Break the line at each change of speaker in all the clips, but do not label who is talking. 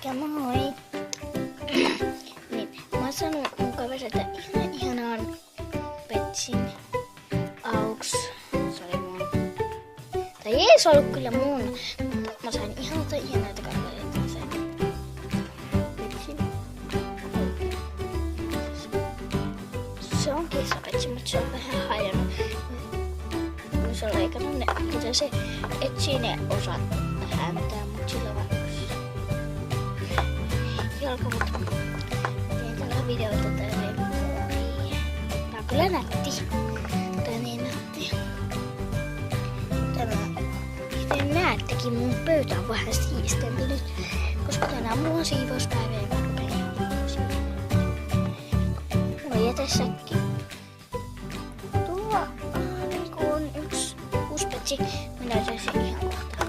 Moikka moi! Niin, mä oon saanut mun kaverilta ihanaan petsin auks. Se oli mun. Tai ei se ollut kyllä mun, mutta mä sain ihanalta kaverilta sen petsin. Se on kissapetsi, mutta se on vähän hajonnut. Se on leikannut ne, mitä se etsii ne osat hääntää, mutta sillä varmasti. Jalkavat. Mä teen tällä videoita tälleen. Tää on kyllä nätti. Tää on niin nätti. Miten näettekin, mun pöytä on vähän siistempi nyt. Koska tänään mulla on siivouspäivä ja mä rupean. Mulla on jätesäkki. Tuo on yksi uusi petsi. Mä näytän sen ihan kohta.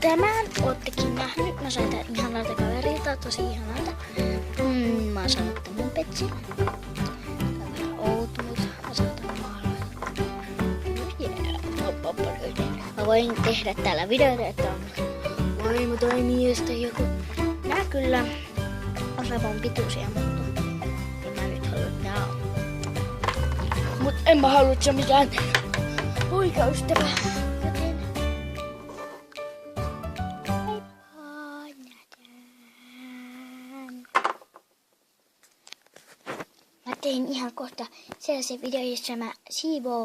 Tämän oottekin nähnyt. Mä sain tän ihanalta kaverilta, tosi ihanalta. Mä oon saanut tän mun petsin. Tää on vähän outunut. Mä saan tän maalata. Mä voin tehdä täällä videoita, että on vaimo tai mies tai joku. Nää kyllä on saman pituisia, mutta en mä nyt halua nää on. Mut en mä halua se mitään poikaystävä. Joten mä tein ihan kohta sellaisen videon, jossa mä siivoon